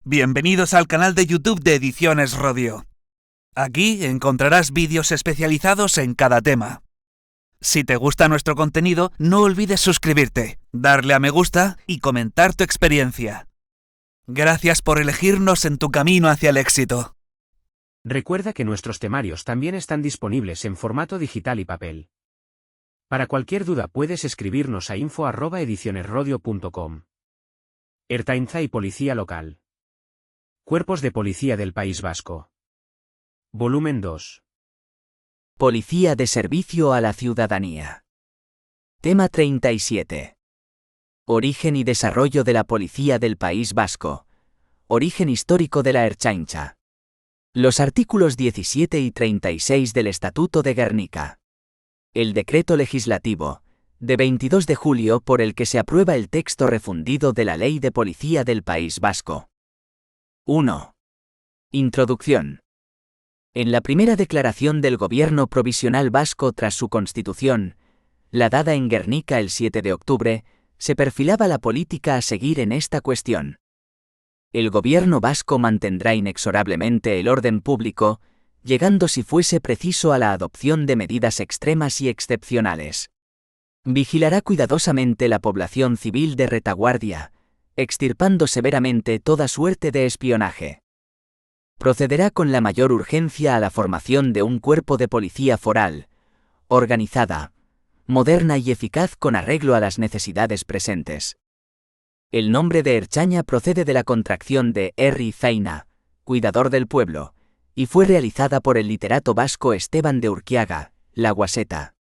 Bienvenidos al canal de YouTube de Ediciones Rodio. Aquí encontrarás vídeos especializados en cada tema. Si te gusta nuestro contenido, no olvides suscribirte, darle a me gusta y comentar tu experiencia. Gracias por elegirnos en tu camino hacia el éxito. Recuerda que nuestros temarios también están disponibles en formato digital y papel. Para cualquier duda puedes escribirnos a info@edicionesrodio.com. Ertzaintza y Policía Local. Cuerpos de Policía del País Vasco. Volumen 2. Policía de servicio a la ciudadanía. Tema 37. Origen y desarrollo de la Policía del País Vasco. Origen histórico de la Ertzaintza. Los artículos 17 y 36 del Estatuto de Gernika. El decreto legislativo, de 22 de julio por el que se aprueba el texto refundido de la Ley de Policía del País Vasco. 1. Introducción. En la primera declaración del Gobierno Provisional Vasco tras su constitución, la dada en Gernika el 7 de octubre, se perfilaba la política a seguir en esta cuestión. El Gobierno vasco mantendrá inexorablemente el orden público, llegando si fuese preciso a la adopción de medidas extremas y excepcionales. Vigilará cuidadosamente la población civil de retaguardia, extirpando severamente toda suerte de espionaje. Procederá con la mayor urgencia a la formación de un cuerpo de policía foral, organizada, moderna y eficaz con arreglo a las necesidades presentes. El nombre de Ertzaina procede de la contracción de Herri Zaina, cuidador del pueblo, y fue realizada por el literato vasco Esteban de Urquiaga, La Guaseta.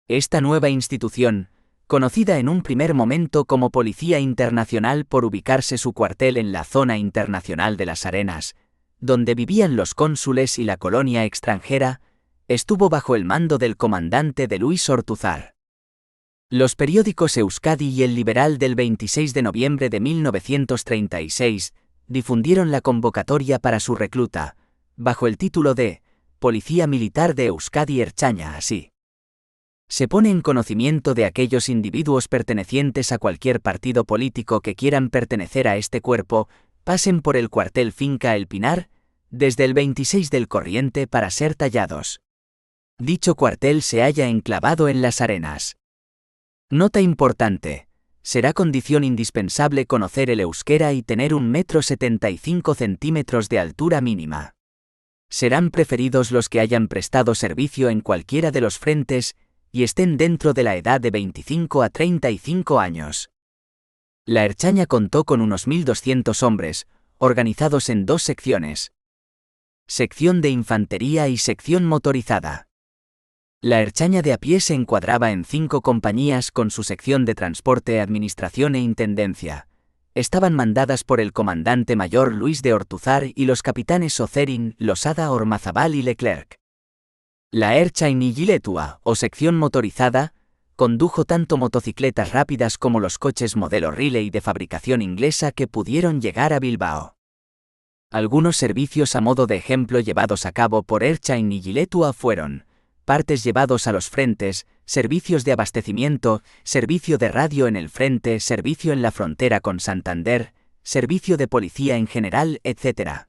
Esta nueva institución, conocida en un primer momento como Policía Internacional por ubicarse su cuartel en la zona internacional de las Arenas, donde vivían los cónsules y la colonia extranjera, estuvo bajo el mando del comandante de Luis Ortuzar. Los periódicos Euskadi y El Liberal del 26 de noviembre de 1936 difundieron la convocatoria para su recluta, bajo el título de Policía Militar de Euskadi Ertzaina así. Se pone en conocimiento de aquellos individuos pertenecientes a cualquier partido político que quieran pertenecer a este cuerpo, pasen por el cuartel Finca El Pinar, desde el 26 del corriente para ser tallados. Dicho cuartel se halla enclavado en las Arenas. Nota importante: será condición indispensable conocer el euskera y tener 1,75 m de altura mínima. Serán preferidos los que hayan prestado servicio en cualquiera de los frentes y estén dentro de la edad de 25 a 35 años. La Ertzaina contó con unos 1.200 hombres, organizados en dos secciones: sección de infantería y sección motorizada. La Ertzaina de a pie se encuadraba en 5 compañías con su sección de transporte, administración e intendencia. Estaban mandadas por el comandante mayor Luis de Ortuzar y los capitanes Ocerin, Losada, Ormazabal y Leclerc. La Ertzaina Giletua, o sección motorizada, condujo tanto motocicletas rápidas como los coches modelo Riley de fabricación inglesa que pudieron llegar a Bilbao. Algunos servicios a modo de ejemplo llevados a cabo por Ertzaina Giletua fueron: partes llevados a los frentes, servicios de abastecimiento, servicio de radio en el frente, servicio en la frontera con Santander, servicio de policía en general, etc.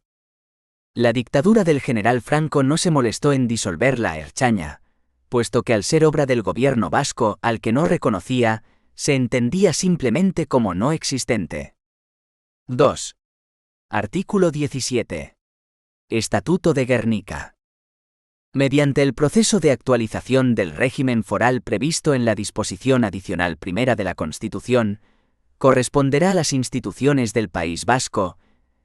La dictadura del general Franco no se molestó en disolver la Ertzaina, puesto que al ser obra del gobierno vasco al que no reconocía, se entendía simplemente como no existente. 2. Artículo 17. Estatuto de Gernika. Mediante el proceso de actualización del régimen foral previsto en la disposición adicional primera de la Constitución, corresponderá a las instituciones del País Vasco,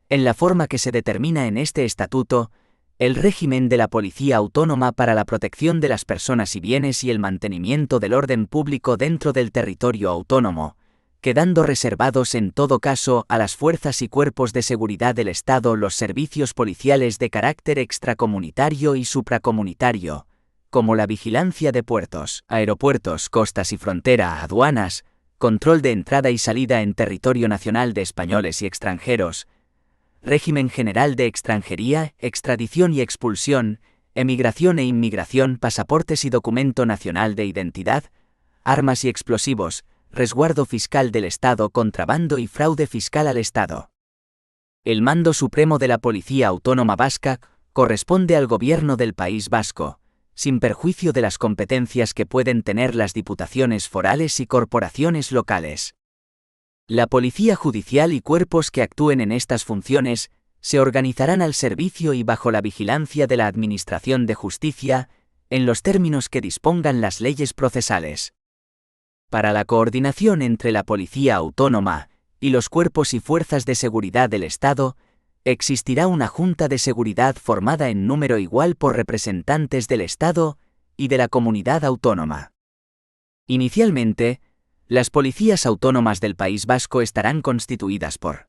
en la forma que se determina en este estatuto, el régimen de la Policía Autónoma para la protección de las personas y bienes y el mantenimiento del orden público dentro del territorio autónomo, quedando reservados en todo caso a las fuerzas y cuerpos de seguridad del Estado los servicios policiales de carácter extracomunitario y supracomunitario, como la vigilancia de puertos, aeropuertos, costas y frontera, aduanas, control de entrada y salida en territorio nacional de españoles y extranjeros, régimen general de extranjería, extradición y expulsión, emigración e inmigración, pasaportes y documento nacional de identidad, armas y explosivos, resguardo fiscal del Estado, contrabando y fraude fiscal al Estado. El mando supremo de la Policía Autónoma Vasca corresponde al Gobierno del País Vasco, sin perjuicio de las competencias que pueden tener las diputaciones forales y corporaciones locales. La Policía Judicial y cuerpos que actúen en estas funciones se organizarán al servicio y bajo la vigilancia de la Administración de Justicia, en los términos que dispongan las leyes procesales. Para la coordinación entre la Policía Autónoma y los cuerpos y fuerzas de seguridad del Estado, existirá una Junta de Seguridad formada en número igual por representantes del Estado y de la comunidad autónoma. Inicialmente, las policías autónomas del País Vasco estarán constituidas por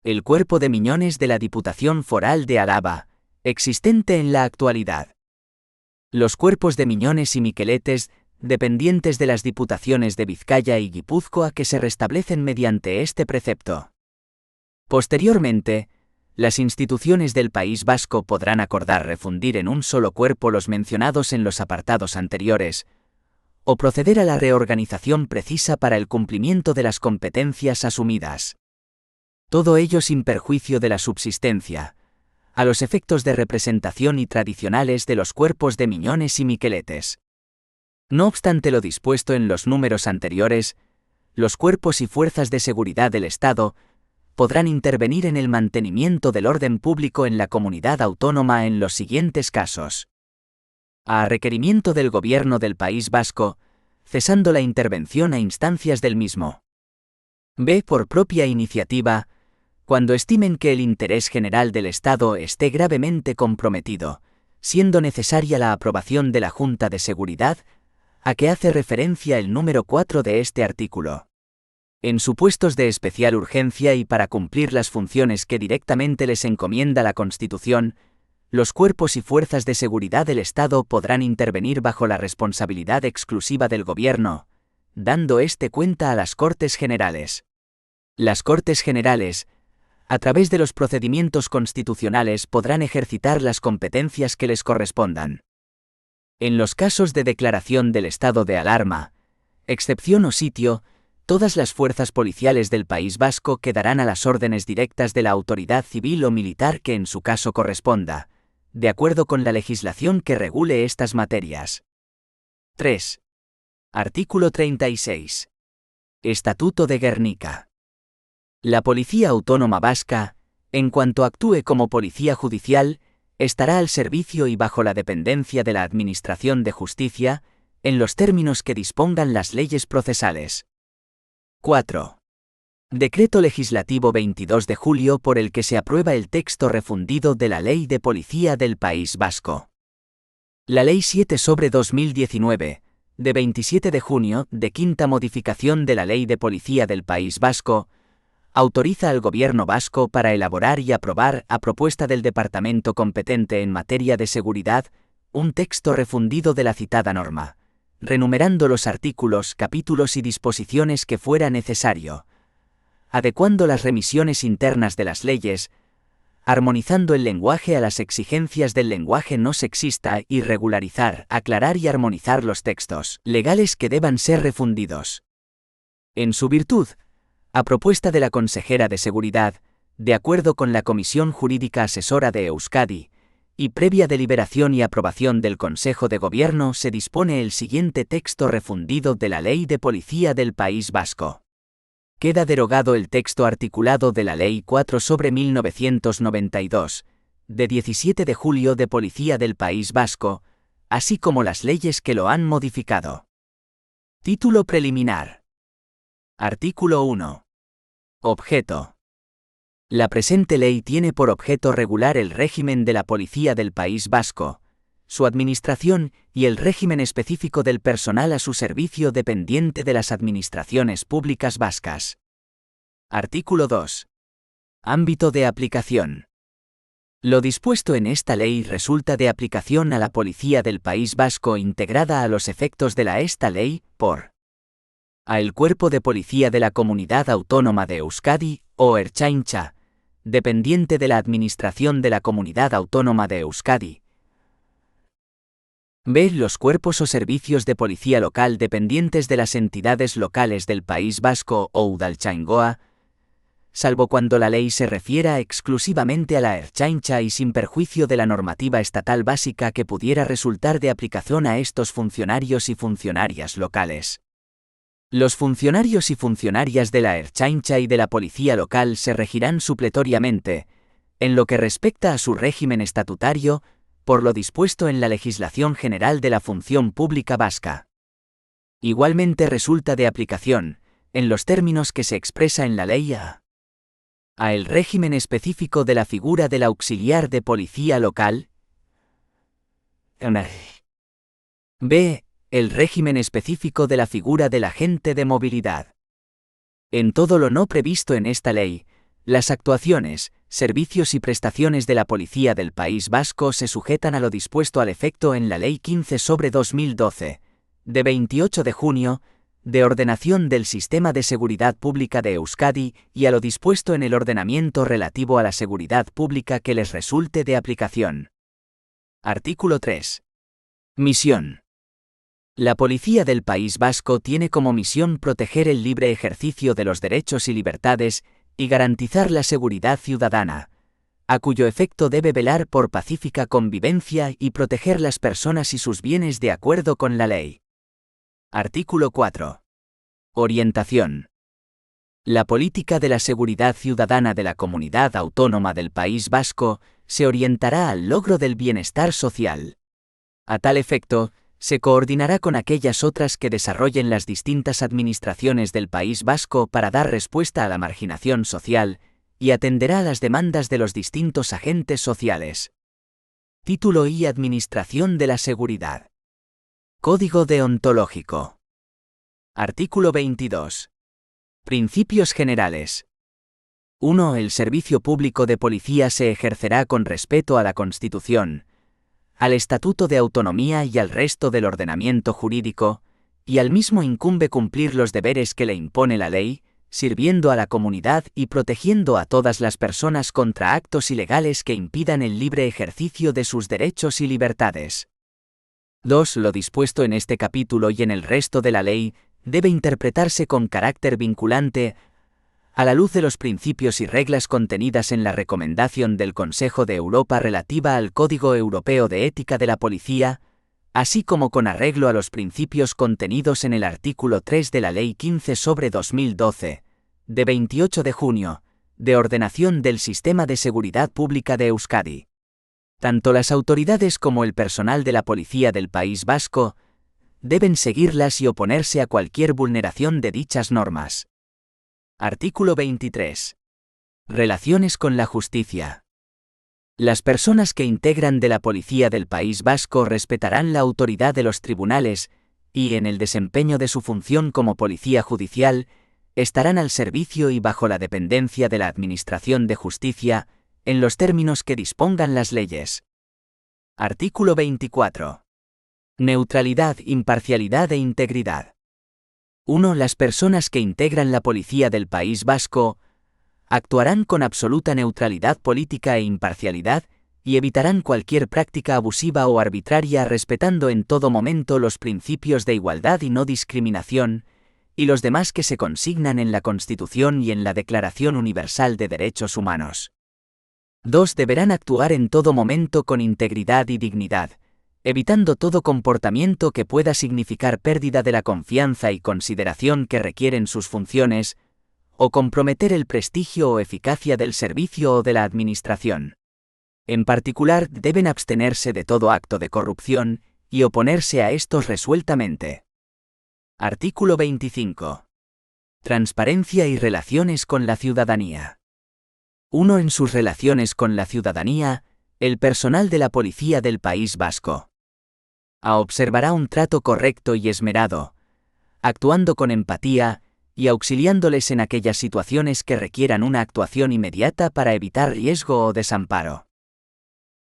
el Cuerpo de Miñones de la Diputación Foral de Álava, existente en la actualidad. Los cuerpos de Miñones y Miqueletes, dependientes de las diputaciones de Vizcaya y Guipúzcoa que se restablecen mediante este precepto. Posteriormente, las instituciones del País Vasco podrán acordar refundir en un solo cuerpo los mencionados en los apartados anteriores, o proceder a la reorganización precisa para el cumplimiento de las competencias asumidas. Todo ello sin perjuicio de la subsistencia, a los efectos de representación y tradicionales de los cuerpos de Miñones y Miqueletes. No obstante lo dispuesto en los números anteriores, los cuerpos y fuerzas de seguridad del Estado podrán intervenir en el mantenimiento del orden público en la comunidad autónoma en los siguientes casos. A requerimiento del Gobierno del País Vasco, cesando la intervención a instancias del mismo. B. Por propia iniciativa, cuando estimen que el interés general del Estado esté gravemente comprometido, siendo necesaria la aprobación de la Junta de Seguridad, a que hace referencia el número 4 de este artículo. En supuestos de especial urgencia y para cumplir las funciones que directamente les encomienda la Constitución, los cuerpos y fuerzas de seguridad del Estado podrán intervenir bajo la responsabilidad exclusiva del Gobierno, dando cuenta a las Cortes Generales. Las Cortes Generales, a través de los procedimientos constitucionales, podrán ejercitar las competencias que les correspondan. En los casos de declaración del estado de alarma, excepción o sitio, todas las fuerzas policiales del País Vasco quedarán a las órdenes directas de la autoridad civil o militar que en su caso corresponda, de acuerdo con la legislación que regule estas materias. 3. Artículo 36. Estatuto de Gernika. La Policía Autónoma Vasca, en cuanto actúe como policía judicial, estará al servicio y bajo la dependencia de la Administración de Justicia, en los términos que dispongan las leyes procesales. 4. Decreto Legislativo 22 de julio por el que se aprueba el texto refundido de la Ley de Policía del País Vasco. La Ley 7/2019, de 27 de junio, de quinta modificación de la Ley de Policía del País Vasco, autoriza al Gobierno vasco para elaborar y aprobar, a propuesta del departamento competente en materia de seguridad, un texto refundido de la citada norma, renumerando los artículos, capítulos y disposiciones que fuera necesario, adecuando las remisiones internas de las leyes, armonizando el lenguaje a las exigencias del lenguaje no sexista y regularizar, aclarar y armonizar los textos legales que deban ser refundidos. En su virtud, a propuesta de la consejera de Seguridad, de acuerdo con la Comisión Jurídica Asesora de Euskadi, y previa deliberación y aprobación del Consejo de Gobierno, se dispone el siguiente texto refundido de la Ley de Policía del País Vasco. Queda derogado el texto articulado de la Ley 4/1992, de 17 de julio de Policía del País Vasco, así como las leyes que lo han modificado. Título preliminar. Artículo 1. Objeto. La presente ley tiene por objeto regular el régimen de la Policía del País Vasco, su administración y el régimen específico del personal a su servicio dependiente de las administraciones públicas vascas. Artículo 2. Ámbito de aplicación. Lo dispuesto en esta ley resulta de aplicación a la Policía del País Vasco integrada a los efectos de esta ley, por a el Cuerpo de Policía de la Comunidad Autónoma de Euskadi, o Ertzaintza, dependiente de la Administración de la Comunidad Autónoma de Euskadi. B. Los cuerpos o servicios de policía local dependientes de las entidades locales del País Vasco o Udaltzaingoa. salvo cuando la ley se refiera exclusivamente a la Ertzaintza y sin perjuicio de la normativa estatal básica que pudiera resultar de aplicación a estos funcionarios y funcionarias locales. Los funcionarios y funcionarias de la Ertzaintza y de la Policía Local se regirán supletoriamente, en lo que respecta a su régimen estatutario, por lo dispuesto en la legislación general de la función pública vasca. Igualmente resulta de aplicación, en los términos que se expresa en la ley a el régimen específico de la figura del auxiliar de policía local. B. El régimen específico de la figura del agente de movilidad. En todo lo no previsto en esta ley, las actuaciones, servicios y prestaciones de la Policía del País Vasco se sujetan a lo dispuesto al efecto en la Ley 15/2012, de 28 de junio, de ordenación del Sistema de Seguridad Pública de Euskadi y a lo dispuesto en el ordenamiento relativo a la seguridad pública que les resulte de aplicación. Artículo 3. Misión. La Policía del País Vasco tiene como misión proteger el libre ejercicio de los derechos y libertades y garantizar la seguridad ciudadana, a cuyo efecto debe velar por pacífica convivencia y proteger las personas y sus bienes de acuerdo con la ley. Artículo 4. Orientación. La política de la seguridad ciudadana de la Comunidad Autónoma del País Vasco se orientará al logro del bienestar social. A tal efecto, se coordinará con aquellas otras que desarrollen las distintas administraciones del País Vasco para dar respuesta a la marginación social, y atenderá a las demandas de los distintos agentes sociales. Título y Administración de la Seguridad. Código deontológico. Artículo 22. Principios generales. 1. El servicio público de policía se ejercerá con respeto a la Constitución, al Estatuto de Autonomía y al resto del ordenamiento jurídico, y al mismo incumbe cumplir los deberes que le impone la ley, sirviendo a la comunidad y protegiendo a todas las personas contra actos ilegales que impidan el libre ejercicio de sus derechos y libertades. 2. Lo dispuesto en este capítulo y en el resto de la ley debe interpretarse con carácter vinculante, a la luz de los principios y reglas contenidas en la recomendación del Consejo de Europa relativa al Código Europeo de Ética de la Policía, así como con arreglo a los principios contenidos en el artículo 3 de la Ley 15/2012, de 28 de junio, de ordenación del Sistema de Seguridad Pública de Euskadi. Tanto las autoridades como el personal de la Policía del País Vasco deben seguirlas y oponerse a cualquier vulneración de dichas normas. Artículo 23. Relaciones con la justicia. Las personas que integran de la Policía del País Vasco respetarán la autoridad de los tribunales y, en el desempeño de su función como policía judicial, estarán al servicio y bajo la dependencia de la Administración de Justicia, en los términos que dispongan las leyes. Artículo 24. Neutralidad, imparcialidad e integridad. 1. Las personas que integran la Policía del País Vasco actuarán con absoluta neutralidad política e imparcialidad y evitarán cualquier práctica abusiva o arbitraria respetando en todo momento los principios de igualdad y no discriminación, y los demás que se consignan en la Constitución y en la Declaración Universal de Derechos Humanos. 2. Deberán actuar en todo momento con integridad y dignidad, evitando todo comportamiento que pueda significar pérdida de la confianza y consideración que requieren sus funciones, o comprometer el prestigio o eficacia del servicio o de la administración. En particular, deben abstenerse de todo acto de corrupción y oponerse a estos resueltamente. Artículo 25. Transparencia y relaciones con la ciudadanía. 1. En sus relaciones con la ciudadanía, el personal de la Policía del País Vasco observará un trato correcto y esmerado, actuando con empatía y auxiliándoles en aquellas situaciones que requieran una actuación inmediata para evitar riesgo o desamparo.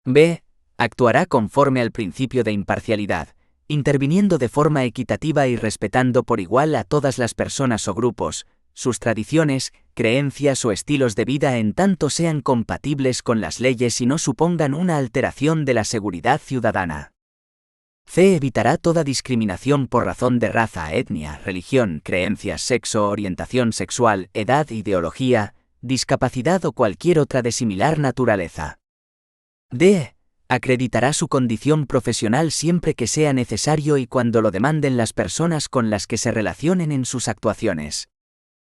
B. Actuará conforme al principio de imparcialidad, interviniendo de forma equitativa y respetando por igual a todas las personas o grupos, sus tradiciones, creencias o estilos de vida en tanto sean compatibles con las leyes y no supongan una alteración de la seguridad ciudadana. C. Evitará toda discriminación por razón de raza, etnia, religión, creencias, sexo, orientación sexual, edad, ideología, discapacidad o cualquier otra de similar naturaleza. D. Acreditará su condición profesional siempre que sea necesario y cuando lo demanden las personas con las que se relacionen en sus actuaciones.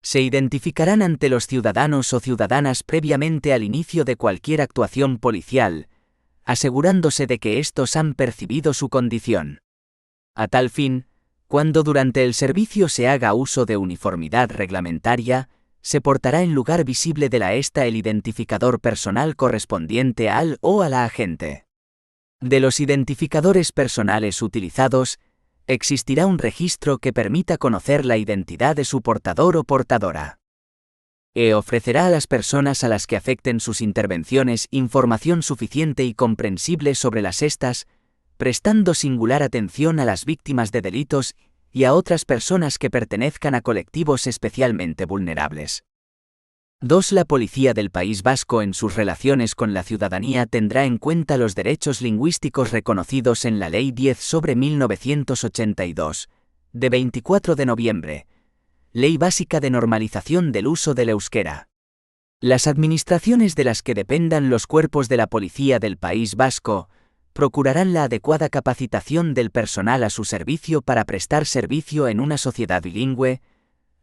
Se identificarán ante los ciudadanos o ciudadanas previamente al inicio de cualquier actuación policial, asegurándose de que éstos han percibido su condición. A tal fin, cuando durante el servicio se haga uso de uniformidad reglamentaria, se portará en lugar visible de la esta el identificador personal correspondiente al o a la agente. De los identificadores personales utilizados, existirá un registro que permita conocer la identidad de su portador o portadora. E ofrecerá a las personas a las que afecten sus intervenciones información suficiente y comprensible sobre las estas, prestando singular atención a las víctimas de delitos y a otras personas que pertenezcan a colectivos especialmente vulnerables. 2. La Policía del País Vasco en sus relaciones con la ciudadanía tendrá en cuenta los derechos lingüísticos reconocidos en la Ley 10/1982, de 24 de noviembre, Ley Básica de Normalización del Uso del Euskera. Las administraciones de las que dependan los cuerpos de la Policía del País Vasco procurarán la adecuada capacitación del personal a su servicio para prestar servicio en una sociedad bilingüe,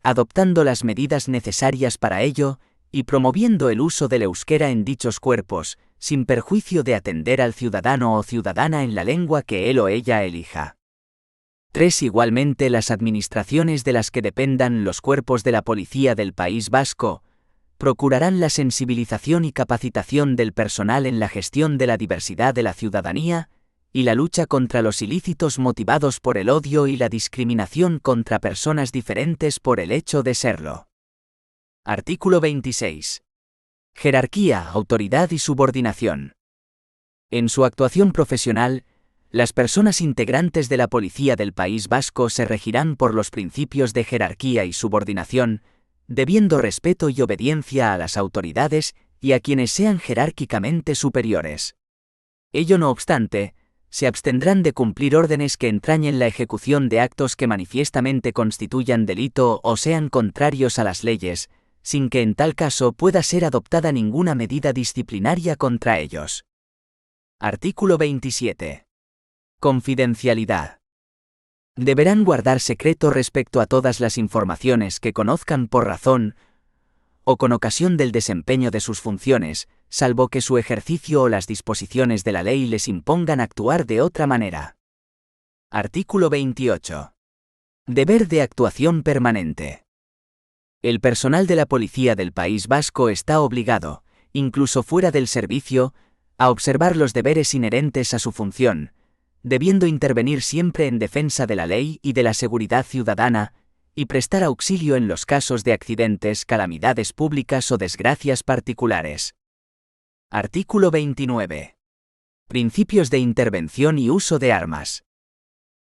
adoptando las medidas necesarias para ello y promoviendo el uso del euskera en dichos cuerpos, sin perjuicio de atender al ciudadano o ciudadana en la lengua que él o ella elija. 3. Igualmente, las administraciones de las que dependan los cuerpos de la Policía del País Vasco procurarán la sensibilización y capacitación del personal en la gestión de la diversidad de la ciudadanía y la lucha contra los ilícitos motivados por el odio y la discriminación contra personas diferentes por el hecho de serlo. Artículo 26. Jerarquía, autoridad y subordinación. En su actuación profesional, las personas integrantes de la Policía del País Vasco se regirán por los principios de jerarquía y subordinación, debiendo respeto y obediencia a las autoridades y a quienes sean jerárquicamente superiores. Ello no obstante, se abstendrán de cumplir órdenes que entrañen la ejecución de actos que manifiestamente constituyan delito o sean contrarios a las leyes, sin que en tal caso pueda ser adoptada ninguna medida disciplinaria contra ellos. Artículo 27. Confidencialidad. Deberán guardar secreto respecto a todas las informaciones que conozcan por razón o con ocasión del desempeño de sus funciones, salvo que su ejercicio o las disposiciones de la ley les impongan actuar de otra manera. Artículo 28. Deber de actuación permanente. El personal de la Policía del País Vasco está obligado, incluso fuera del servicio, a observar los deberes inherentes a su función, debiendo intervenir siempre en defensa de la ley y de la seguridad ciudadana, y prestar auxilio en los casos de accidentes, calamidades públicas o desgracias particulares. Artículo 29. Principios de intervención y uso de armas.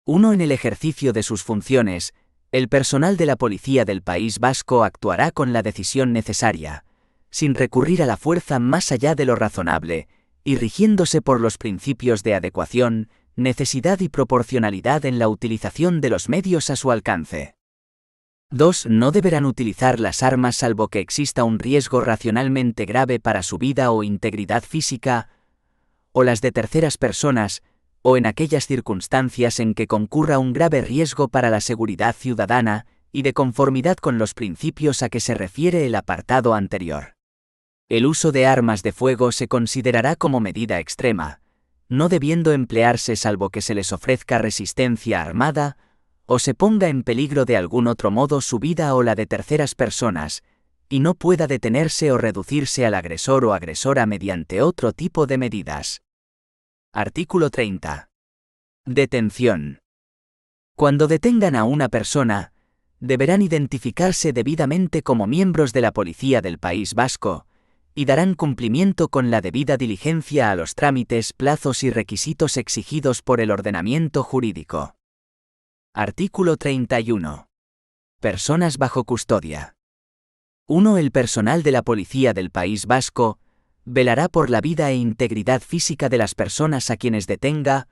1. En el ejercicio de sus funciones, el personal de la Policía del País Vasco actuará con la decisión necesaria, sin recurrir a la fuerza más allá de lo razonable, y rigiéndose por los principios de adecuación, necesidad y proporcionalidad en la utilización de los medios a su alcance. 2. No deberán utilizar las armas salvo que exista un riesgo racionalmente grave para su vida o integridad física, o las de terceras personas, o en aquellas circunstancias en que concurra un grave riesgo para la seguridad ciudadana, y de conformidad con los principios a que se refiere el apartado anterior. El uso de armas de fuego se considerará como medida extrema, no debiendo emplearse salvo que se les ofrezca resistencia armada, o se ponga en peligro de algún otro modo su vida o la de terceras personas, y no pueda detenerse o reducirse al agresor o agresora mediante otro tipo de medidas. Artículo 30. Detención. Cuando detengan a una persona, deberán identificarse debidamente como miembros de la Policía del País Vasco, y darán cumplimiento con la debida diligencia a los trámites, plazos y requisitos exigidos por el ordenamiento jurídico. Artículo 31. Personas bajo custodia. 1. El personal de la Policía del País Vasco velará por la vida e integridad física de las personas a quienes detenga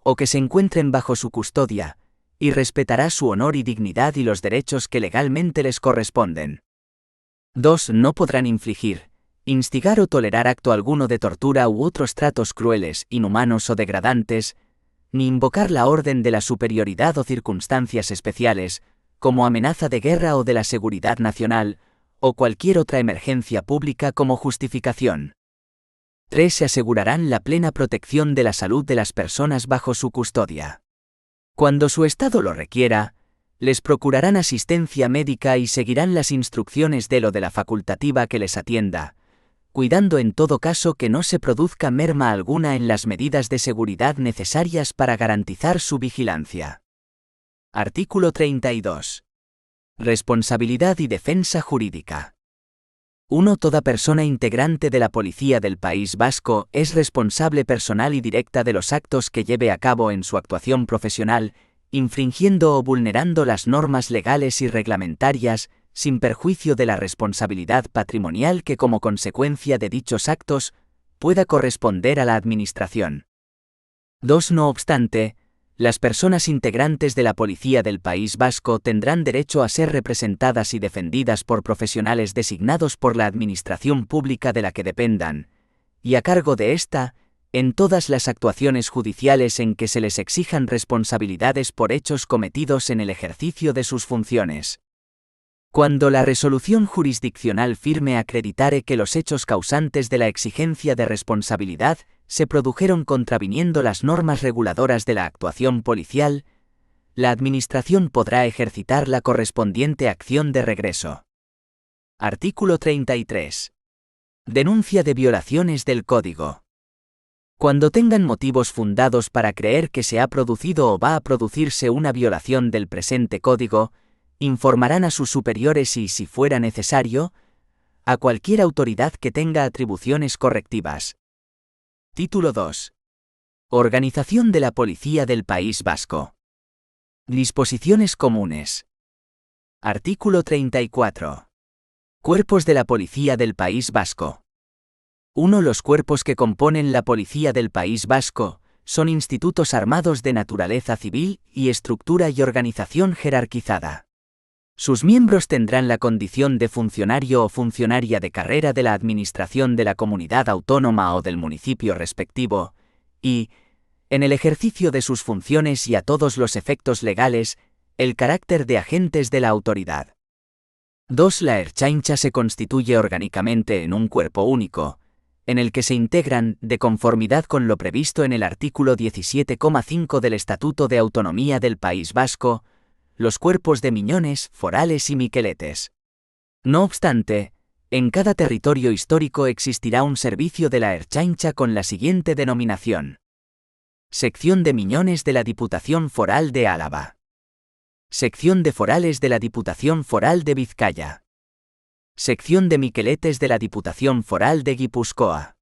o que se encuentren bajo su custodia, y respetará su honor y dignidad y los derechos que legalmente les corresponden. 2. No podrán infligir, instigar o tolerar acto alguno de tortura u otros tratos crueles, inhumanos o degradantes, ni invocar la orden de la superioridad o circunstancias especiales, como amenaza de guerra o de la seguridad nacional, o cualquier otra emergencia pública como justificación. 3. Se asegurarán la plena protección de la salud de las personas bajo su custodia. Cuando su estado lo requiera, les procurarán asistencia médica y seguirán las instrucciones de la facultativa que les atienda, cuidando en todo caso que no se produzca merma alguna en las medidas de seguridad necesarias para garantizar su vigilancia. Artículo 32. Responsabilidad y defensa jurídica. 1. Toda persona integrante de la Policía del País Vasco es responsable personal y directa de los actos que lleve a cabo en su actuación profesional, infringiendo o vulnerando las normas legales y reglamentarias, sin perjuicio de la responsabilidad patrimonial que como consecuencia de dichos actos pueda corresponder a la Administración. 2. No obstante, las personas integrantes de la Policía del País Vasco tendrán derecho a ser representadas y defendidas por profesionales designados por la Administración pública de la que dependan, y a cargo de ésta, en todas las actuaciones judiciales en que se les exijan responsabilidades por hechos cometidos en el ejercicio de sus funciones. Cuando la resolución jurisdiccional firme acreditare que los hechos causantes de la exigencia de responsabilidad se produjeron contraviniendo las normas reguladoras de la actuación policial, la Administración podrá ejercitar la correspondiente acción de regreso. Artículo 33. Denuncia de violaciones del Código. Cuando tengan motivos fundados para creer que se ha producido o va a producirse una violación del presente Código, informarán a sus superiores y, si fuera necesario, a cualquier autoridad que tenga atribuciones correctivas. Título 2. Organización de la Policía del País Vasco. Disposiciones comunes. Artículo 34. Cuerpos de la Policía del País Vasco. 1. Los cuerpos que componen la Policía del País Vasco son institutos armados de naturaleza civil y estructura y organización jerarquizada. Sus miembros tendrán la condición de funcionario o funcionaria de carrera de la Administración de la comunidad autónoma o del municipio respectivo, y, en el ejercicio de sus funciones y a todos los efectos legales, el carácter de agentes de la autoridad. 2. La Ertzaintza se constituye orgánicamente en un cuerpo único, en el que se integran, de conformidad con lo previsto en el artículo 17,5 del Estatuto de Autonomía del País Vasco, los cuerpos de miñones, forales y miqueletes. No obstante, en cada territorio histórico existirá un servicio de la Ertzaintza con la siguiente denominación: Sección de Miñones de la Diputación Foral de Álava. Sección de Forales de la Diputación Foral de Vizcaya. Sección de Miqueletes de la Diputación Foral de Guipúzcoa.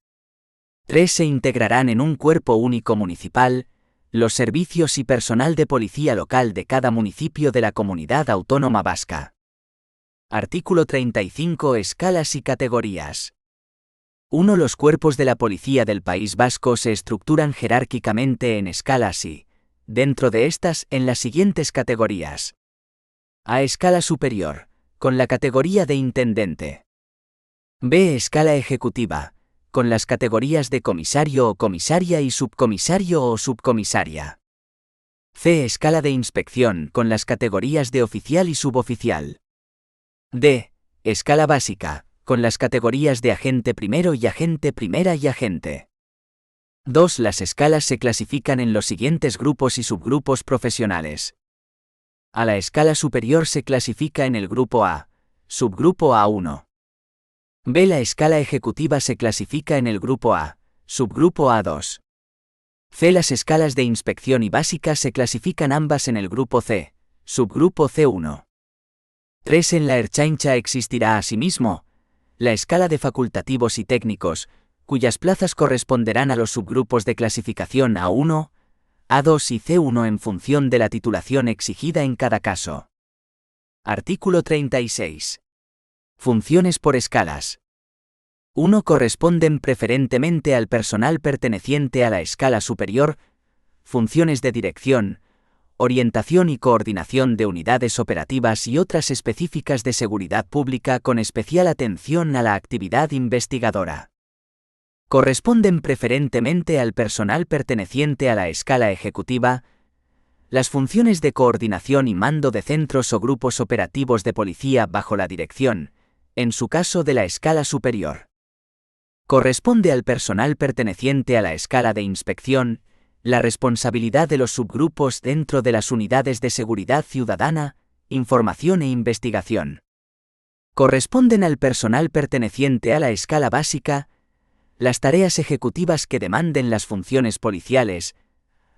3. Se integrarán en un cuerpo único municipal los servicios y personal de policía local de cada municipio de la Comunidad Autónoma Vasca. Artículo 35. Escalas y categorías. 1. Los cuerpos de la Policía del País Vasco se estructuran jerárquicamente en escalas y, dentro de estas, en las siguientes categorías. A. Escala superior, con la categoría de intendente. B. Escala ejecutiva, con las categorías de comisario o comisaria y subcomisario o subcomisaria. C. Escala de inspección, con las categorías de oficial y suboficial. D. Escala básica, con las categorías de agente primero y agente primera y agente. 2. Las escalas se clasifican en los siguientes grupos y subgrupos profesionales. A la escala superior se clasifica en el grupo A, subgrupo A1. B. La escala ejecutiva se clasifica en el grupo A, subgrupo A2. C. Las escalas de inspección y básica se clasifican ambas en el grupo C, subgrupo C1. 3. En la Ertzaintza existirá asimismo la escala de facultativos y técnicos, cuyas plazas corresponderán a los subgrupos de clasificación A1, A2 y C1 en función de la titulación exigida en cada caso. Artículo 36. Funciones por escalas. 1. Corresponden preferentemente al personal perteneciente a la escala superior, funciones de dirección, orientación y coordinación de unidades operativas y otras específicas de seguridad pública con especial atención a la actividad investigadora. Corresponden preferentemente al personal perteneciente a la escala ejecutiva las funciones de coordinación y mando de centros o grupos operativos de policía bajo la dirección, en su caso de la escala superior. Corresponde al personal perteneciente a la escala de inspección la responsabilidad de los subgrupos dentro de las unidades de seguridad ciudadana, información e investigación. Corresponden al personal perteneciente a la escala básica las tareas ejecutivas que demanden las funciones policiales,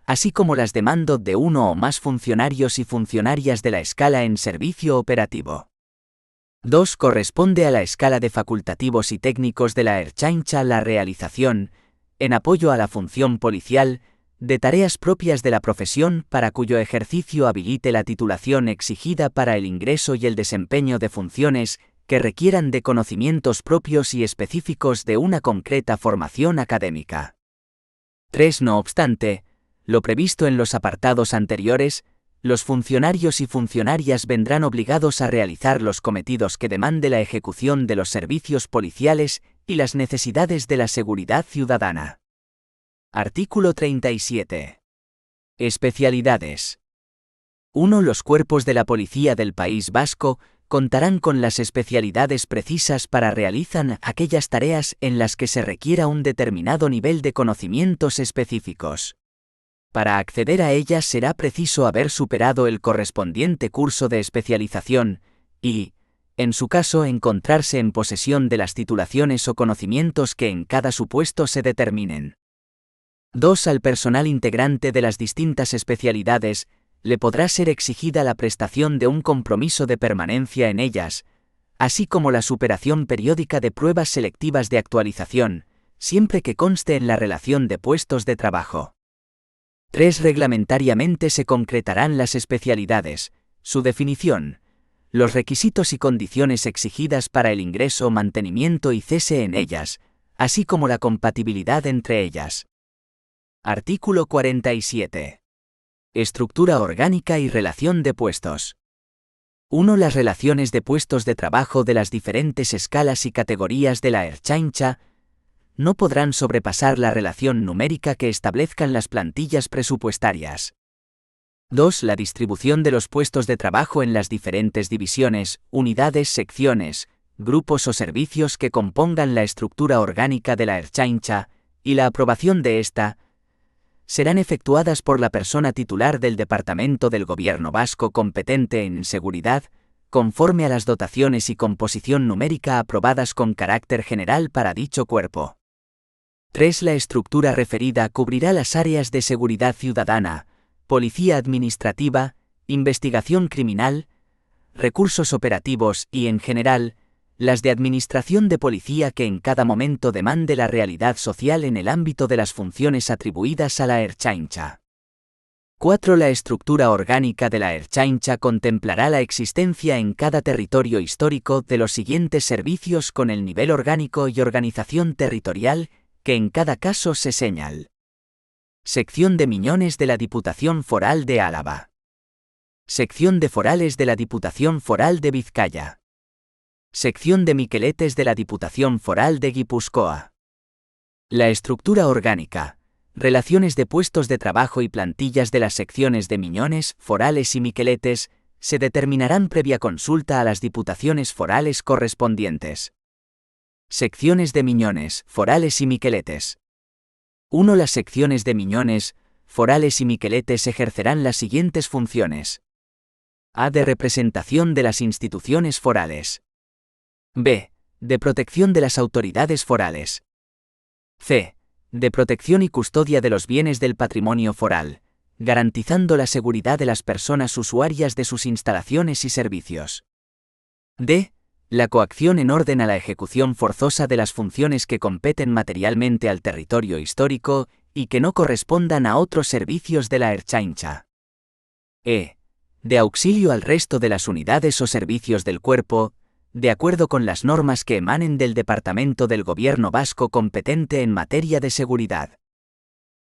así como las de mando de uno o más funcionarios y funcionarias de la escala en servicio operativo. 2. Corresponde a la escala de facultativos y técnicos de la Ertzaintza la realización, en apoyo a la función policial, de tareas propias de la profesión para cuyo ejercicio habilite la titulación exigida para el ingreso y el desempeño de funciones que requieran de conocimientos propios y específicos de una concreta formación académica. 3. No obstante, lo previsto en los apartados anteriores, los funcionarios y funcionarias vendrán obligados a realizar los cometidos que demande la ejecución de los servicios policiales y las necesidades de la seguridad ciudadana. Artículo 37. Especialidades. 1. Los cuerpos de la Policía del País Vasco contarán con las especialidades precisas para realizar aquellas tareas en las que se requiera un determinado nivel de conocimientos específicos. Para acceder a ellas será preciso haber superado el correspondiente curso de especialización y, en su caso, encontrarse en posesión de las titulaciones o conocimientos que en cada supuesto se determinen. 2. Al personal integrante de las distintas especialidades, le podrá ser exigida la prestación de un compromiso de permanencia en ellas, así como la superación periódica de pruebas selectivas de actualización, siempre que conste en la relación de puestos de trabajo. 3. Reglamentariamente se concretarán las especialidades, su definición, los requisitos y condiciones exigidas para el ingreso, mantenimiento y cese en ellas, así como la compatibilidad entre ellas. Artículo 47. Estructura orgánica y relación de puestos. 1. Las relaciones de puestos de trabajo de las diferentes escalas y categorías de la Ertzaintza no podrán sobrepasar la relación numérica que establezcan las plantillas presupuestarias. 2. La distribución de los puestos de trabajo en las diferentes divisiones, unidades, secciones, grupos o servicios que compongan la estructura orgánica de la Ertzaintza, y la aprobación de esta, serán efectuadas por la persona titular del Departamento del Gobierno Vasco competente en seguridad, conforme a las dotaciones y composición numérica aprobadas con carácter general para dicho cuerpo. 3. La estructura referida cubrirá las áreas de seguridad ciudadana, policía administrativa, investigación criminal, recursos operativos y, en general, las de administración de policía que en cada momento demande la realidad social en el ámbito de las funciones atribuidas a la Ertzaintza. 4. La estructura orgánica de la Ertzaintza contemplará la existencia en cada territorio histórico de los siguientes servicios con el nivel orgánico y organización territorial que en cada caso se señal. Sección de Miñones de la Diputación Foral de Álava. Sección de Forales de la Diputación Foral de Vizcaya. Sección de Miqueletes de la Diputación Foral de Guipúzcoa. La estructura orgánica, relaciones de puestos de trabajo y plantillas de las secciones de Miñones, Forales y Miqueletes, se determinarán previa consulta a las diputaciones forales correspondientes. Secciones de Miñones, Forales y Miqueletes. 1. Las secciones de Miñones, Forales y Miqueletes ejercerán las siguientes funciones. A. De representación de las instituciones forales. B. De protección de las autoridades forales. C. De protección y custodia de los bienes del patrimonio foral, garantizando la seguridad de las personas usuarias de sus instalaciones y servicios. D. La coacción en orden a la ejecución forzosa de las funciones que competen materialmente al territorio histórico y que no correspondan a otros servicios de la Ertzaintza. E. De auxilio al resto de las unidades o servicios del cuerpo, de acuerdo con las normas que emanen del Departamento del Gobierno Vasco competente en materia de seguridad.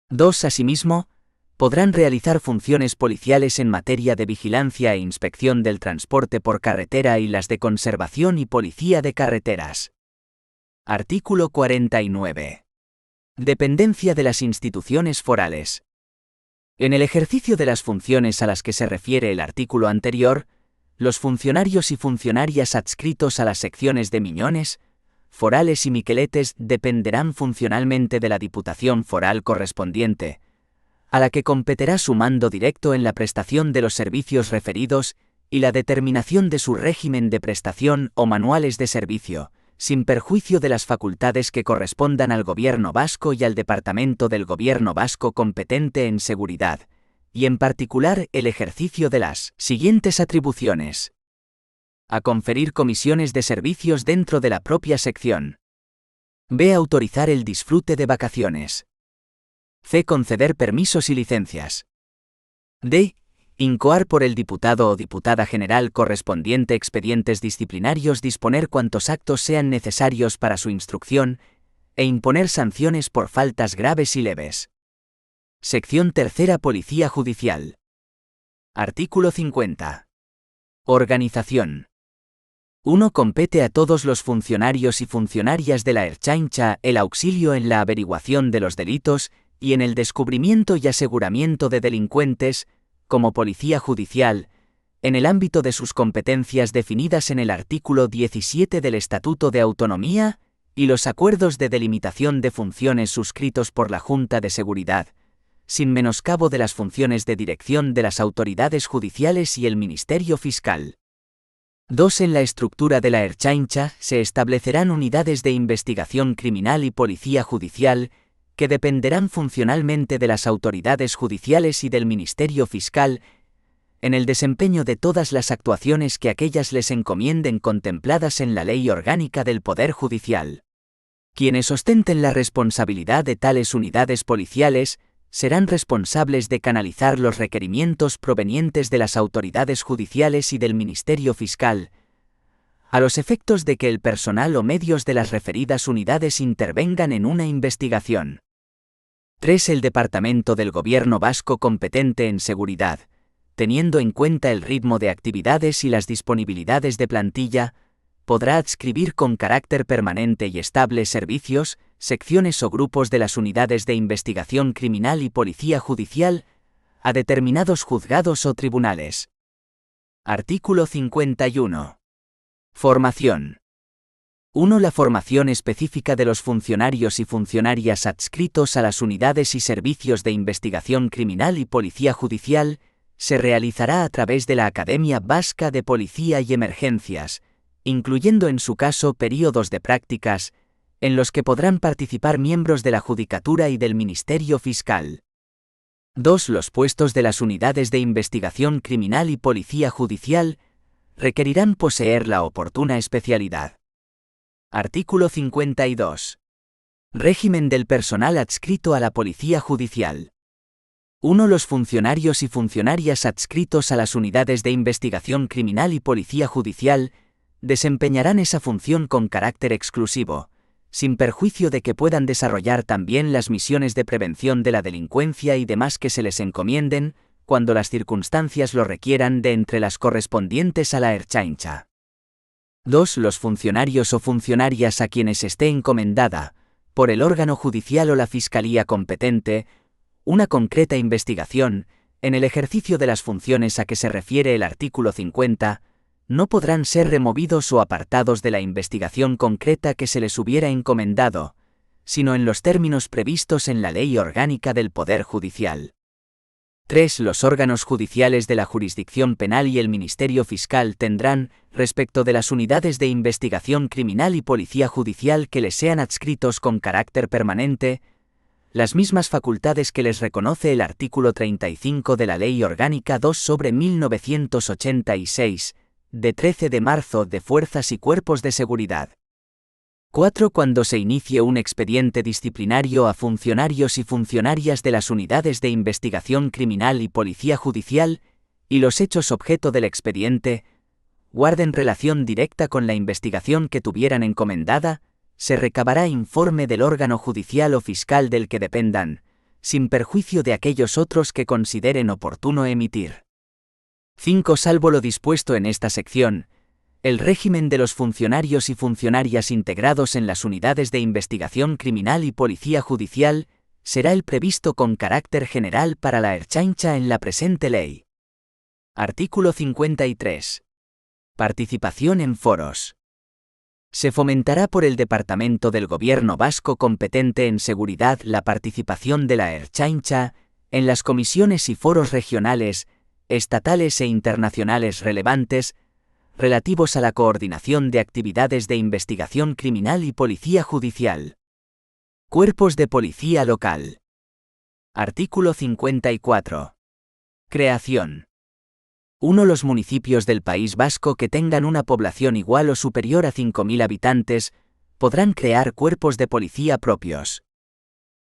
2. Asimismo, Podrán realizar funciones policiales en materia de vigilancia e inspección del transporte por carretera y las de conservación y policía de carreteras. Artículo 49. Dependencia de las instituciones forales. En el ejercicio de las funciones a las que se refiere el artículo anterior, los funcionarios y funcionarias adscritos a las secciones de Miñones, Forales y Miqueletes dependerán funcionalmente de la Diputación Foral correspondiente, a la que competirá su mando directo en la prestación de los servicios referidos y la determinación de su régimen de prestación o manuales de servicio, sin perjuicio de las facultades que correspondan al Gobierno vasco y al Departamento del Gobierno vasco competente en seguridad, y en particular el ejercicio de las siguientes atribuciones: a conferir comisiones de servicios dentro de la propia sección. B. Autorizar el disfrute de vacaciones. C. Conceder permisos y licencias. D. Incoar por el diputado o diputada general correspondiente expedientes disciplinarios, disponer cuantos actos sean necesarios para su instrucción, e imponer sanciones por faltas graves y leves. Sección tercera. Policía Judicial. Artículo 50. Organización. 1. Compete a todos los funcionarios y funcionarias de la Ertzaintza el auxilio en la averiguación de los delitos y en el descubrimiento y aseguramiento de delincuentes, como policía judicial, en el ámbito de sus competencias definidas en el artículo 17 del Estatuto de Autonomía y los acuerdos de delimitación de funciones suscritos por la Junta de Seguridad, sin menoscabo de las funciones de dirección de las autoridades judiciales y el Ministerio Fiscal. 2. En la estructura de la Ertzaintza se establecerán unidades de investigación criminal y policía judicial que dependerán funcionalmente de las autoridades judiciales y del Ministerio Fiscal en el desempeño de todas las actuaciones que aquellas les encomienden contempladas en la Ley Orgánica del Poder Judicial. Quienes ostenten la responsabilidad de tales unidades policiales serán responsables de canalizar los requerimientos provenientes de las autoridades judiciales y del Ministerio Fiscal, a los efectos de que el personal o medios de las referidas unidades intervengan en una investigación. 3. El Departamento del Gobierno vasco competente en seguridad, teniendo en cuenta el ritmo de actividades y las disponibilidades de plantilla, podrá adscribir con carácter permanente y estable servicios, secciones o grupos de las unidades de investigación criminal y policía judicial a determinados juzgados o tribunales. Artículo 51. Formación. 1. La formación específica de los funcionarios y funcionarias adscritos a las unidades y servicios de investigación criminal y policía judicial se realizará a través de la Academia Vasca de Policía y Emergencias, incluyendo en su caso períodos de prácticas, en los que podrán participar miembros de la Judicatura y del Ministerio Fiscal. 2. Los puestos de las unidades de investigación criminal y policía judicial requerirán poseer la oportuna especialidad. Artículo 52. Régimen del personal adscrito a la Policía Judicial. 1. Los funcionarios y funcionarias adscritos a las unidades de investigación criminal y policía judicial desempeñarán esa función con carácter exclusivo, sin perjuicio de que puedan desarrollar también las misiones de prevención de la delincuencia y demás que se les encomienden, cuando las circunstancias lo requieran, de entre las correspondientes a la Ertzaintza. 2. Los funcionarios o funcionarias a quienes esté encomendada, por el órgano judicial o la Fiscalía competente, una concreta investigación, en el ejercicio de las funciones a que se refiere el artículo 50, no podrán ser removidos o apartados de la investigación concreta que se les hubiera encomendado, sino en los términos previstos en la Ley Orgánica del Poder Judicial. 3. Los órganos judiciales de la jurisdicción penal y el Ministerio Fiscal tendrán, respecto de las unidades de investigación criminal y policía judicial que les sean adscritos con carácter permanente, las mismas facultades que les reconoce el artículo 35 de la Ley Orgánica 2/1986, de 13 de marzo de Fuerzas y Cuerpos de Seguridad. 4. Cuando se inicie un expediente disciplinario a funcionarios y funcionarias de las unidades de investigación criminal y policía judicial, y los hechos objeto del expediente guarden relación directa con la investigación que tuvieran encomendada, se recabará informe del órgano judicial o fiscal del que dependan, sin perjuicio de aquellos otros que consideren oportuno emitir. 5. Salvo lo dispuesto en esta sección, el régimen de los funcionarios y funcionarias integrados en las unidades de investigación criminal y policía judicial será el previsto con carácter general para la Ertzaintza en la presente ley. Artículo 53. Participación en foros. Se fomentará por el Departamento del Gobierno vasco competente en seguridad la participación de la Ertzaintza en las comisiones y foros regionales, estatales e internacionales relevantes, relativos a la coordinación de actividades de investigación criminal y policía judicial. Cuerpos de policía local. Artículo 54. Creación. 1. Los municipios del País Vasco que tengan una población igual o superior a 5.000 habitantes podrán crear cuerpos de policía propios.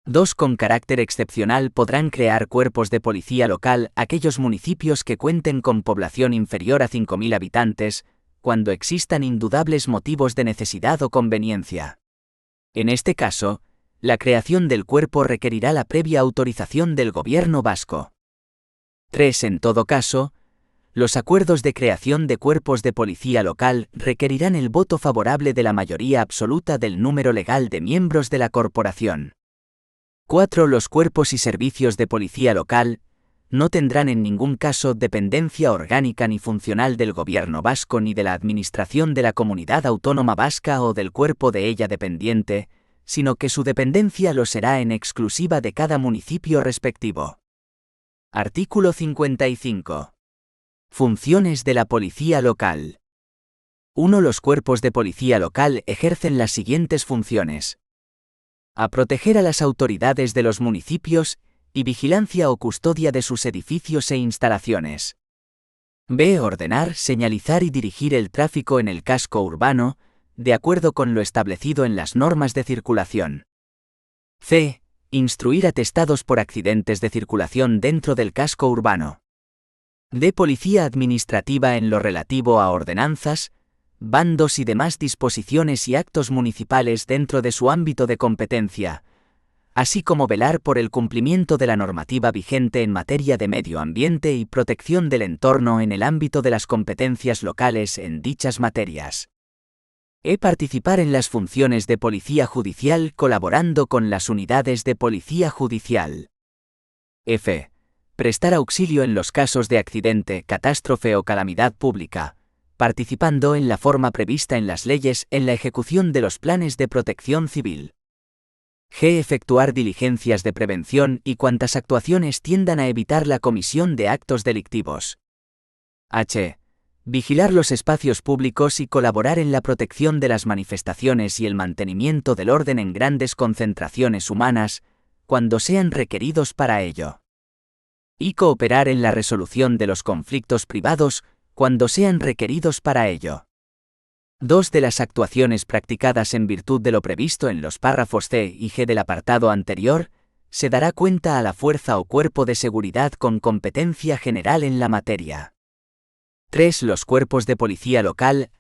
2. Con carácter excepcional podrán crear cuerpos de policía local aquellos municipios que cuenten con población inferior a 5.000 habitantes, cuando existan indudables motivos de necesidad o conveniencia. En este caso, la creación del cuerpo requerirá la previa autorización del Gobierno vasco. 3. En todo caso, los acuerdos de creación de cuerpos de policía local requerirán el voto favorable de la mayoría absoluta del número legal de miembros de la corporación. 4. Los cuerpos y servicios de policía local no tendrán en ningún caso dependencia orgánica ni funcional del Gobierno vasco ni de la Administración de la Comunidad Autónoma Vasca o del cuerpo de ella dependiente, sino que su dependencia lo será en exclusiva de cada municipio respectivo. Artículo 55. Funciones de la policía local. 1. Los cuerpos de policía local ejercen las siguientes funciones: a proteger a las autoridades de los municipios y vigilancia o custodia de sus edificios e instalaciones. B. Ordenar, señalizar y dirigir el tráfico en el casco urbano, de acuerdo con lo establecido en las normas de circulación. C. Instruir atestados por accidentes de circulación dentro del casco urbano. D. Policía administrativa en lo relativo a ordenanzas, bandos y demás disposiciones y actos municipales dentro de su ámbito de competencia, así como velar por el cumplimiento de la normativa vigente en materia de medio ambiente y protección del entorno en el ámbito de las competencias locales en dichas materias. E. Participar en las funciones de policía judicial colaborando con las unidades de policía judicial. F. Prestar auxilio en los casos de accidente, catástrofe o calamidad pública, participando en la forma prevista en las leyes en la ejecución de los planes de protección civil. G. Efectuar diligencias de prevención y cuantas actuaciones tiendan a evitar la comisión de actos delictivos. H. Vigilar los espacios públicos y colaborar en la protección de las manifestaciones y el mantenimiento del orden en grandes concentraciones humanas, cuando sean requeridos para ello. Y cooperar en la resolución de los conflictos privados, cuando sean requeridos para ello. 2 de las actuaciones practicadas en virtud de lo previsto en los párrafos C y G del apartado anterior, se dará cuenta a la fuerza o cuerpo de seguridad con competencia general en la materia. 3. Los cuerpos de policía local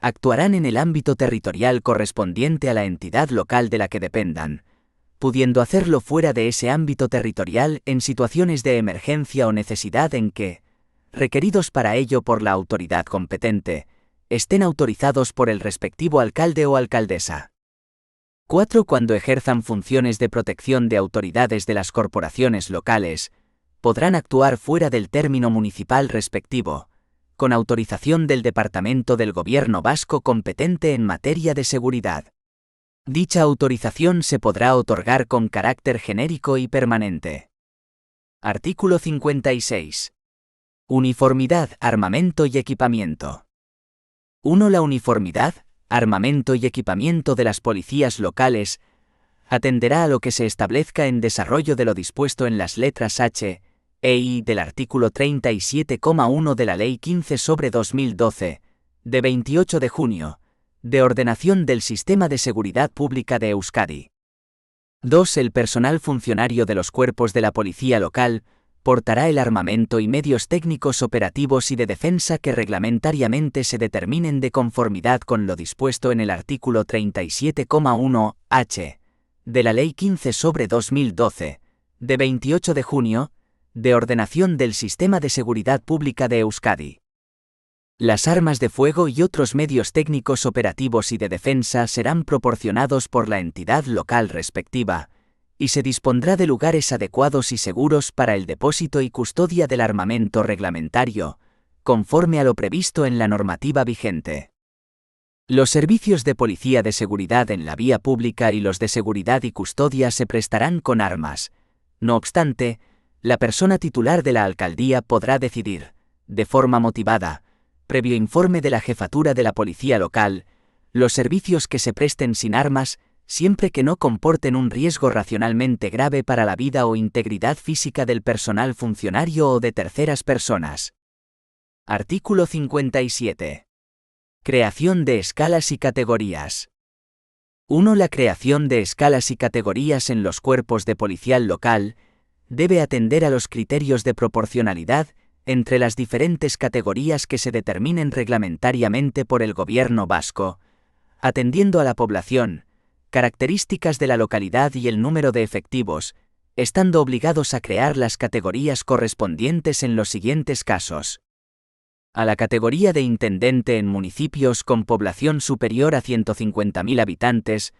actuarán en el ámbito territorial correspondiente a la entidad local de la que dependan, pudiendo hacerlo fuera de ese ámbito territorial en situaciones de emergencia o necesidad en que, requeridos para ello por la autoridad competente, estén autorizados por el respectivo alcalde o alcaldesa. 4. Cuando ejerzan funciones de protección de autoridades de las corporaciones locales, podrán actuar fuera del término municipal respectivo, con autorización del Departamento del Gobierno vasco competente en materia de seguridad. Dicha autorización se podrá otorgar con carácter genérico y permanente. Artículo 56. Uniformidad, armamento y equipamiento. 1. La uniformidad, armamento y equipamiento de las policías locales atenderá a lo que se establezca en desarrollo de lo dispuesto en las letras H e I del artículo 37,1 de la Ley 15/2012, de 28 de junio, de ordenación del Sistema de Seguridad Pública de Euskadi. 2. El personal funcionario de los cuerpos de la policía local portará el armamento y medios técnicos operativos y de defensa que reglamentariamente se determinen de conformidad con lo dispuesto en el artículo 37,1 H de la Ley 15/2012, de 28 de junio, de ordenación del Sistema de Seguridad Pública de Euskadi. Las armas de fuego y otros medios técnicos operativos y de defensa serán proporcionados por la entidad local respectiva, y se dispondrá de lugares adecuados y seguros para el depósito y custodia del armamento reglamentario, conforme a lo previsto en la normativa vigente. Los servicios de policía de seguridad en la vía pública y los de seguridad y custodia se prestarán con armas. No obstante, la persona titular de la alcaldía podrá decidir, de forma motivada, previo informe de la jefatura de la policía local, los servicios que se presten sin armas, siempre que no comporten un riesgo racionalmente grave para la vida o integridad física del personal funcionario o de terceras personas. Artículo 57. Creación de escalas y categorías. 1. La creación de escalas y categorías en los cuerpos de policía local debe atender a los criterios de proporcionalidad entre las diferentes categorías que se determinen reglamentariamente por el Gobierno vasco, atendiendo a la población, características de la localidad y el número de efectivos, estando obligados a crear las categorías correspondientes en los siguientes casos. A la categoría de intendente en municipios con población superior a 150.000 habitantes,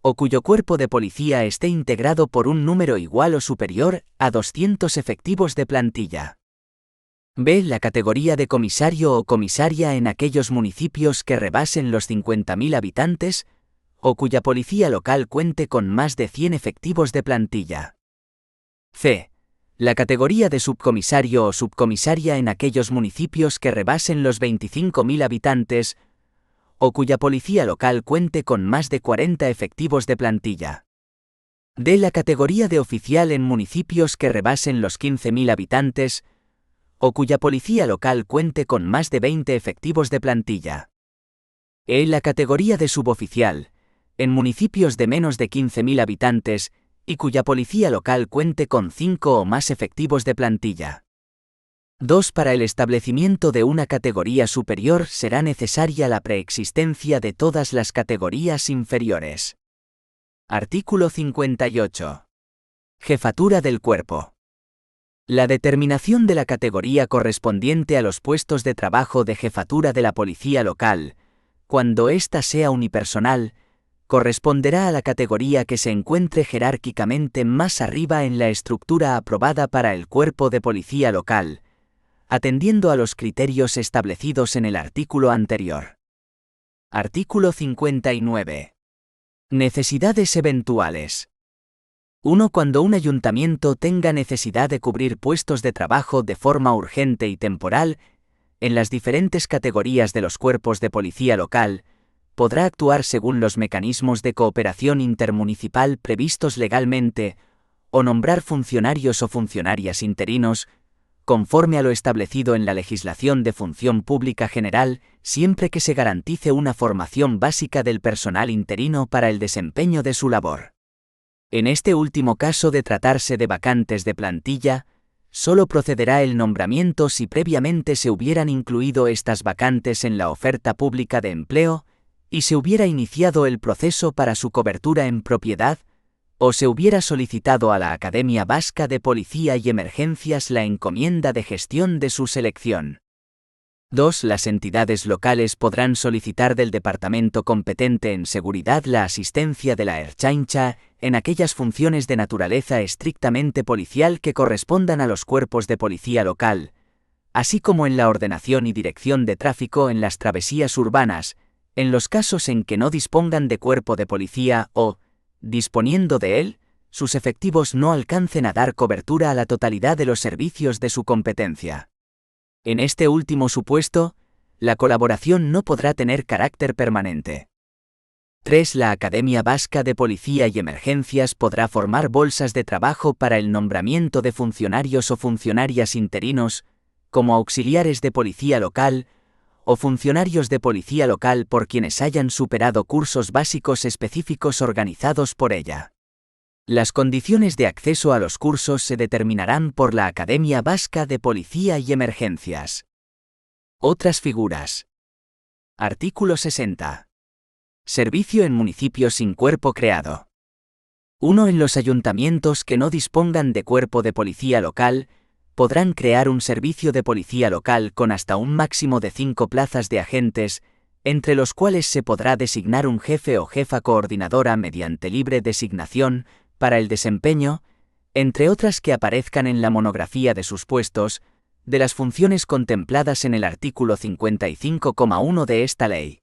o cuyo cuerpo de policía esté integrado por un número igual o superior a 200 efectivos de plantilla. B. La categoría de comisario o comisaria en aquellos municipios que rebasen los 50.000 habitantes, o cuya policía local cuente con más de 100 efectivos de plantilla. C. La categoría de subcomisario o subcomisaria en aquellos municipios que rebasen los 25.000 habitantes, o cuya policía local cuente con más de 40 efectivos de plantilla. D. La categoría de oficial en municipios que rebasen los 15.000 habitantes, o cuya policía local cuente con más de 20 efectivos de plantilla. E. La categoría de suboficial, en municipios de menos de 15.000 habitantes, y cuya policía local cuente con 5 o más efectivos de plantilla. 2. Para el establecimiento de una categoría superior será necesaria la preexistencia de todas las categorías inferiores. Artículo 58. Jefatura del cuerpo. La determinación de la categoría correspondiente a los puestos de trabajo de jefatura de la policía local, cuando ésta sea unipersonal, corresponderá a la categoría que se encuentre jerárquicamente más arriba en la estructura aprobada para el cuerpo de policía local, atendiendo a los criterios establecidos en el artículo anterior. Artículo 59. Necesidades eventuales. 1. Cuando un ayuntamiento tenga necesidad de cubrir puestos de trabajo de forma urgente y temporal, en las diferentes categorías de los cuerpos de policía local, podrá actuar según los mecanismos de cooperación intermunicipal previstos legalmente, o nombrar funcionarios o funcionarias interinos, conforme a lo establecido en la legislación de función pública general, siempre que se garantice una formación básica del personal interino para el desempeño de su labor. En este último caso de tratarse de vacantes de plantilla, solo procederá el nombramiento si previamente se hubieran incluido estas vacantes en la oferta pública de empleo, y se hubiera iniciado el proceso para su cobertura en propiedad, o se hubiera solicitado a la Academia Vasca de Policía y Emergencias la encomienda de gestión de su selección. 2. Las entidades locales podrán solicitar del departamento competente en seguridad la asistencia de la Ertzaintza en aquellas funciones de naturaleza estrictamente policial que correspondan a los cuerpos de policía local, así como en la ordenación y dirección de tráfico en las travesías urbanas, en los casos en que no dispongan de cuerpo de policía o, disponiendo de él, sus efectivos no alcancen a dar cobertura a la totalidad de los servicios de su competencia. En este último supuesto, la colaboración no podrá tener carácter permanente. 3. La Academia Vasca de Policía y Emergencias podrá formar bolsas de trabajo para el nombramiento de funcionarios o funcionarias interinos, como auxiliares de policía local, o funcionarios de policía local por quienes hayan superado cursos básicos específicos organizados por ella. Las condiciones de acceso a los cursos se determinarán por la Academia Vasca de Policía y Emergencias. Otras figuras. Artículo 60. Servicio en municipios sin cuerpo creado. 1. En los ayuntamientos que no dispongan de cuerpo de policía local, podrán crear un servicio de policía local con hasta un máximo de 5 plazas de agentes, entre los cuales se podrá designar un jefe o jefa coordinadora mediante libre designación, para el desempeño, entre otras que aparezcan en la monografía de sus puestos, de las funciones contempladas en el artículo 55,1 de esta ley.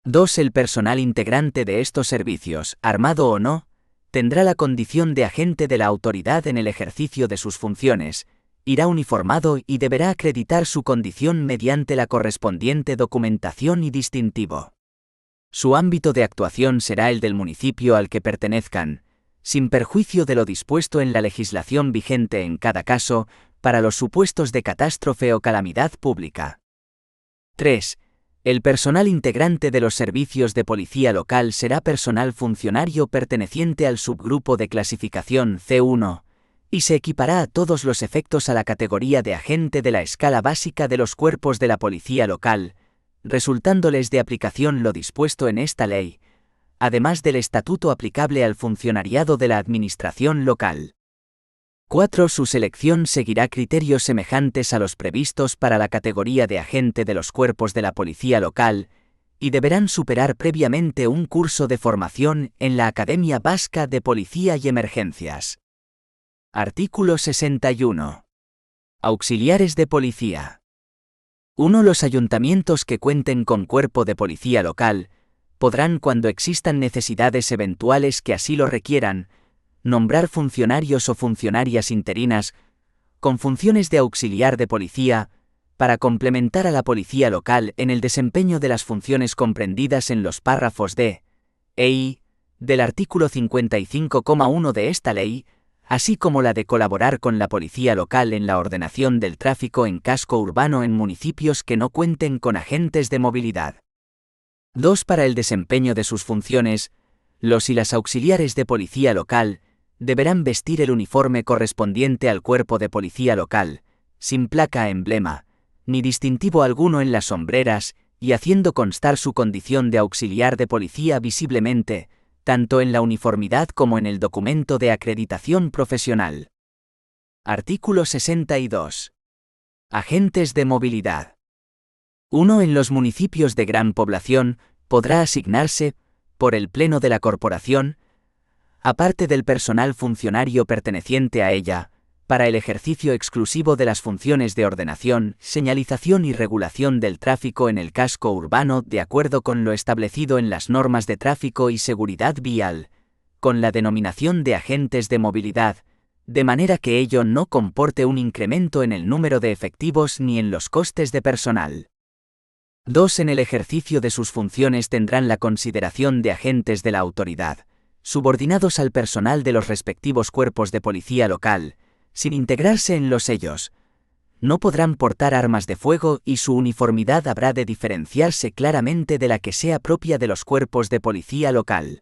2. El personal integrante de estos servicios, armado o no, tendrá la condición de agente de la autoridad en el ejercicio de sus funciones, irá uniformado y deberá acreditar su condición mediante la correspondiente documentación y distintivo. Su ámbito de actuación será el del municipio al que pertenezcan, sin perjuicio de lo dispuesto en la legislación vigente en cada caso, para los supuestos de catástrofe o calamidad pública. 3. El personal integrante de los servicios de policía local será personal funcionario perteneciente al subgrupo de clasificación C1, y se equipará a todos los efectos a la categoría de agente de la escala básica de los cuerpos de la policía local, resultándoles de aplicación lo dispuesto en esta ley, además del estatuto aplicable al funcionariado de la administración local. 4. Su selección seguirá criterios semejantes a los previstos para la categoría de agente de los cuerpos de la policía local, y deberán superar previamente un curso de formación en la Academia Vasca de Policía y Emergencias. Artículo 61. Auxiliares de policía. 1. Los ayuntamientos que cuenten con cuerpo de policía local podrán, cuando existan necesidades eventuales que así lo requieran, nombrar funcionarios o funcionarias interinas con funciones de auxiliar de policía para complementar a la policía local en el desempeño de las funciones comprendidas en los párrafos D, e I del artículo 55,1 de esta ley, así como la de colaborar con la policía local en la ordenación del tráfico en casco urbano en municipios que no cuenten con agentes de movilidad. 2. Para el desempeño de sus funciones, los y las auxiliares de policía local deberán vestir el uniforme correspondiente al cuerpo de policía local, sin placa emblema, ni distintivo alguno en las sombreras, y haciendo constar su condición de auxiliar de policía visiblemente, tanto en la uniformidad como en el documento de acreditación profesional. Artículo 62. Agentes de movilidad. 1. En los municipios de gran población, podrá asignarse, por el Pleno de la Corporación, aparte del personal funcionario perteneciente a ella, para el ejercicio exclusivo de las funciones de ordenación, señalización y regulación del tráfico en el casco urbano de acuerdo con lo establecido en las normas de tráfico y seguridad vial, con la denominación de agentes de movilidad, de manera que ello no comporte un incremento en el número de efectivos ni en los costes de personal. 2. En el ejercicio de sus funciones tendrán la consideración de agentes de la autoridad, subordinados al personal de los respectivos cuerpos de policía local, sin integrarse en los sellos. No podrán portar armas de fuego y su uniformidad habrá de diferenciarse claramente de la que sea propia de los cuerpos de policía local.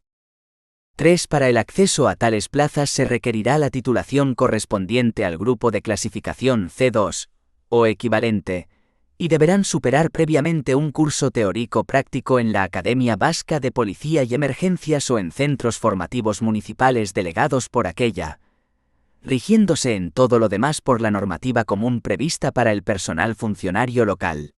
3. Para el acceso a tales plazas se requerirá la titulación correspondiente al grupo de clasificación C2, o equivalente, y deberán superar previamente un curso teórico práctico en la Academia Vasca de Policía y Emergencias o en centros formativos municipales delegados por aquella, rigiéndose en todo lo demás por la normativa común prevista para el personal funcionario local.